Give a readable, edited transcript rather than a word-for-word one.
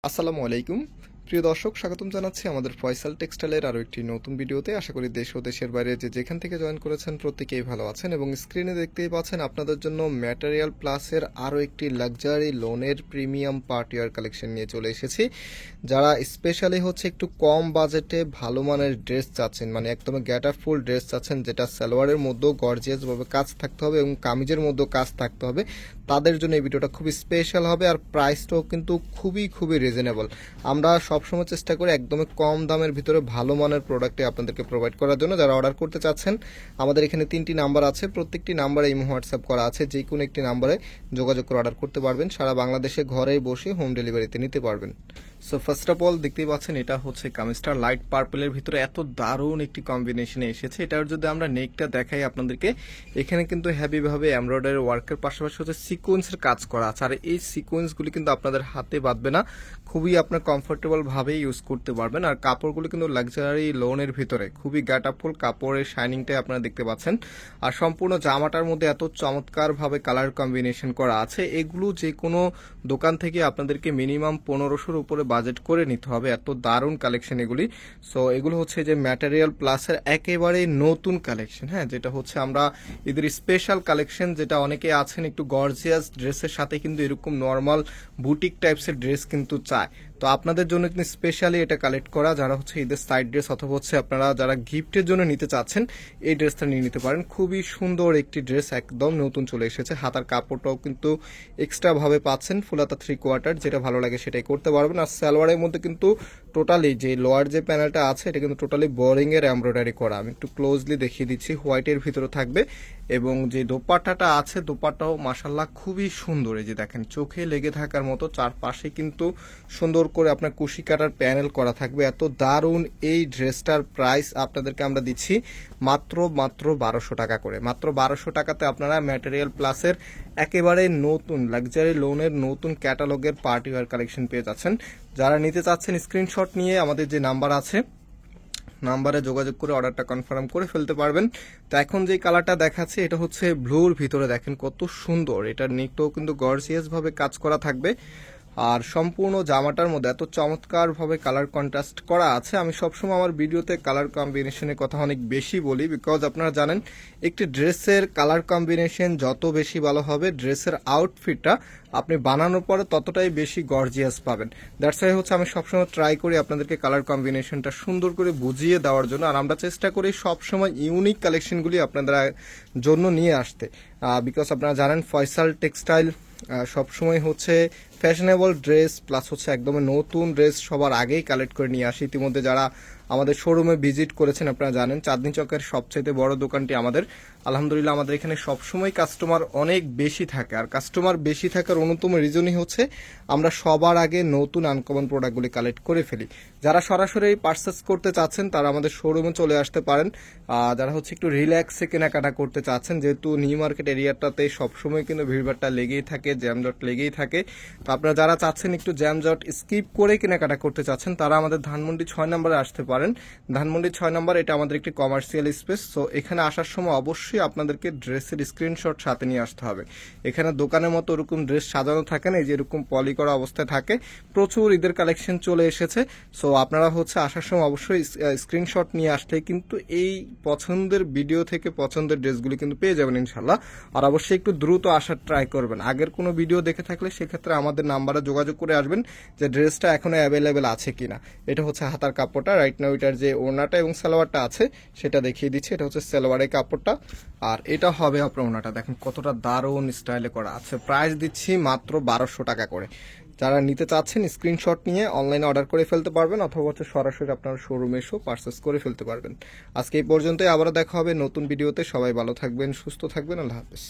আসসালামু আলাইকুম প্রিয় দর্শক, স্বাগতম জানাচ্ছি আমাদের ফয়সাল টেক্সটাইলের আরও একটি নতুন ভিডিওতে। আশা করি দেশ ও দেশের বাইরে যেখান থেকে জয়েন করেছেন প্রত্যেকেই ভালো আছেন এবং স্ক্রিনে দেখতেই পাচ্ছেন আপনাদের জন্য ম্যাটেরিয়াল প্লাসের আরও একটি লাক্সারি লোনের প্রিমিয়াম পার্টিওয়ার কালেকশন নিয়ে চলে এসেছি। যারা স্পেশালি হচ্ছে একটু কম বাজেটে ভালো মানের ড্রেস চাচ্ছেন, মানে একদম গেট আপ ফুল ড্রেস চাচ্ছেন যেটা সালোয়ারের মধ্যেও গর্জিয়াসভাবে কাজ থাকতে হবে এবং কামিজের মধ্যেও কাজ থাকতে হবে, তাদের জন্য এই ভিডিওটা খুবই স্পেশাল হবে। আর প্রাইসটাও কিন্তু খুবই রিজনেবল। আমরা সবসময় চেষ্টা করি একদমই কম দামের ভিতরে ভালো মানের প্রোডাক্টে আপনাদেরকে প্রোভাইড করার জন্য। যারা অর্ডার করতে চাচ্ছেন, আমাদের এখানে 3টি নাম্বার আছে, প্রত্যেকটি নাম্বারে ইমো হোয়াটসঅ্যাপ করা আছে, যে কোনো একটি নাম্বারে যোগাযোগ করে অর্ডার করতে পারবেন। সারা বাংলাদেশে ঘরেই বসে হোম ডেলিভারিতে নিতে পারবেন। সো ফার্স্ট অফ অল দেখতেই পাচ্ছেন এটা হচ্ছে কামিজটা লাইট পার্পলের ভিতরে এত দারুণ একটি কম্বিনেশনে এসেছে। এটার যদি আমরা নেকটা দেখাই আপনাদেরকে, এখানে কিন্তু হেভিভাবে এমব্রয়ডারি ওয়ার্কের পাশাপাশি হচ্ছে সিকোয়েন্সের কাজ করা আছে। আর এই সিকোয়েন্সগুলি কিন্তু আপনাদের হাতে বাঁধবে না, খুবই আপনার কমফোর্টেবল ভাবে ইউজ করতে পারবেন। আর কাপড়গুলো কিন্তু লাক্সারি লোনের ভিতরে খুবই গাটাফুল কাপড়ের শাইনিংটাই আপনারা দেখতে পাচ্ছেন। আর সম্পূর্ণ জামাটার মধ্যে এত চমৎকার ভাবে কালার কম্বিনেশন করা আছে, এগুলো যে কোনো দোকান থেকে আপনাদেরকে মিনিমাম 1500-র উপরে বাজেট করে নিতে হবে, এত দারুণ কালেকশন এগুলি। সো এগুলো হচ্ছে যে ম্যাটেরিয়াল প্লাসের একেবারে নতুন কালেকশন, হ্যাঁ, যেটা হচ্ছে আমরা এদের স্পেশাল কালেকশন, যেটা অনেকে আছেন একটু গর্জিয়াস ড্রেসের সাথে কিন্তু এরকম নর্মাল বুটিক টাইপসের ড্রেস কিন্তু চায়। তো আপনাদের জন্য কিন্তু স্পেশালি এটা কালেক্ট করা, যারা হচ্ছে ঈদের সাইড ড্রেস অথবা হচ্ছে আপনারা যারা গিফটের জন্য নিতে চাচ্ছেন এই ড্রেসটা নিয়ে নিতে পারেন। খুবই সুন্দর একটি ড্রেস, একদম নতুন চলে এসেছে। হাতার কাপড়টাও কিন্তু এক্সট্রা ভাবে পাচ্ছেন, ফুল হাতা 3/4, যেটা ভালো লাগে সেটাই করতে পারবেন। আর সালোয়ারের মধ্যে কিন্তু টোটালি যে লোয়ার যে প্যানেলটা আছে এটা কিন্তু টোটালি বোরিং এর এমব্রয়ডারি করা। আমি একটু ক্লোজলি দেখিয়ে দিচ্ছি, হোয়াইটের ভিতরে থাকবে এবং যে দোপাট্টাটা আছে দোপাট্টাও মাশাআল্লাহ খুবই সুন্দর। এই যে দেখেন চোখে লেগে থাকার মতো চারপাশে কিন্তু সুন্দর করে আপনার কুশি কাটার প্যানেল করা থাকবে। এত দারুণ এই ড্রেসটার প্রাইস আপনাদেরকে আমরা দিচ্ছি মাত্র 1200 টাকা করে। মাত্র 1200 টাকাতে আপনারা ম্যাটেরিয়াল প্লাসের একেবারে নতুন লাক্সারি লোনের নতুন ক্যাটালগের পার্টি ওয়্যার কালেকশন পেয়ে যাচ্ছেন। যারা নিতে চাচ্ছেন স্ক্রিনশট নিয়ে আমাদের যে নাম্বার আছে নাম্বারে যোগাযোগ করে অর্ডারটা কনফার্ম করে ফেলতে পারবেন। তো এখন যে কালারটা দেখাচ্ছে এটা হচ্ছে ব্লুর ভিতরে, দেখেন কত সুন্দর। এটার নেকটাও কিন্তু গর্জিয়াস ভাবে কাজ করা থাকবে আর সম্পূর্ণ জামাটার মধ্যে এত চমৎকার ভাবে কালার কন্ট্রাস্ট করা আছে। আমি সবসময় আমার ভিডিওতে কালার কম্বিনেশনের কথা অনেক বেশি বলি, বিকজ আপনারা জানেন একটি ড্রেসের কালার কম্বিনেশন যত বেশি ভালো হবে, ড্রেসের আউটফিটটা আপনি বানানোর পরে ততটাই বেশি গর্জিয়াস পাবেন। দ্যাটস ওয়াই হচ্ছে আমি সবসময় ট্রাই করি আপনাদেরকে কালার কম্বিনেশনটা সুন্দর করে বুঝিয়ে দেওয়ার জন্য। আর আমরা চেষ্টা করি সবসময় ইউনিক কালেকশনগুলি আপনাদের জন্য নিয়ে আসতে, বিকজ আপনারা জানেন ফয়সাল টেক্সটাইল সবসময় হচ্ছে ফ্যাশনেবল ড্রেস প্লাস হচ্ছে একদম নতুন ড্রেস সবার আগেই কালেক্ট করে নিয়ে আসি। ইতিমধ্যে যারা আমাদের শোরুমে ভিজিট করেছেন আপনারা জানেন চাঁদনী চকের সবচেয়ে বড় দোকানটি আমাদের। আলহামদুলিল্লাহ আমাদের এখানে সবসময় কাস্টমার অনেক বেশি থাকে, আর কাস্টমার বেশি থাকার অন্যতম রিজনই হচ্ছে আমরা সবার আগে নতুন আনকমন প্রোডাক্টগুলি কালেক্ট করে ফেলি। যারা সরাসরি পারচেস করতে চাচ্ছেন তারা আমাদের শোরুমে চলে আসতে পারেন। যারা হচ্ছে একটু রিল্যাক্সে কেনাকাটা করতে চাচ্ছেন, যেহেতু নিউ মার্কেট এরিয়াটাতে সবসময় কিন্তু ভিড়ভাড়টা লেগেই থাকে, জ্যামজট লেগেই থাকে, তো আপনারা যারা চাচ্ছেন একটু জ্যামজট স্কিপ করে কেনাকাটা করতে চাচ্ছেন তারা আমাদের ধানমন্ডি 6 নম্বরে আসতে পারেন। ধানমন্ডি 6 নম্বর এটা আমাদের একটি কমার্শিয়াল স্পেস। সো এখানে আসার সময় অবশ্যই আপনাদেরকে ড্রেসের স্ক্রিনশট সাথে নিয়ে আসতে হবে। এখানে দোকানের মতো ওরকম ড্রেস সাজানো থাকে না, এই যে এরকম পলি করা অবস্থায় থাকে। প্রচুর ঈদের কালেকশন চলে এসেছে। সো আপনারা হচ্ছে আসার সময় অবশ্যই স্ক্রিনশট নিয়ে আসলে কিন্তু এই পছন্দের ভিডিও থেকে পছন্দের ড্রেসগুলি কিন্তু পেয়ে যাবেন ইনশাল্লাহ। আর অবশ্যই একটু দ্রুত আসার ট্রাই করবেন। আগের কোনো ভিডিও দেখে থাকলে সেক্ষেত্রে আমাদের নাম্বারে যোগাযোগ করে আসবেন যে ড্রেসটা এখনো অ্যাভেলেবেল আছে কিনা। এটা হচ্ছে হাতার কাপড়টা, রাইট নাও এটার যে ওড়নাটা এবং সালোয়ারটা আছে সেটা দেখিয়ে দিচ্ছি। এটা হচ্ছে সালোয়ারের কাপড়টা আর এটা হবে আপনার ওড়নাটা। দেখেন কতটা দারুণ স্টাইলে করা আছে। প্রাইস দিচ্ছি মাত্র 1200 টাকা করে। যারা নিতে চাচ্ছেন স্ক্রিনশট নিয়ে অনলাইনে অর্ডার করে ফেলতে পারবেন অথবা হচ্ছে সরাসরি আপনার শোরুমে এসেও পারচেস করে ফেলতে পারবেন। আজকে এই পর্যন্তই, আবারও দেখা হবে নতুন ভিডিওতে। সবাই ভালো থাকবেন, সুস্থ থাকবেন, আল্লাহ হাফেজ।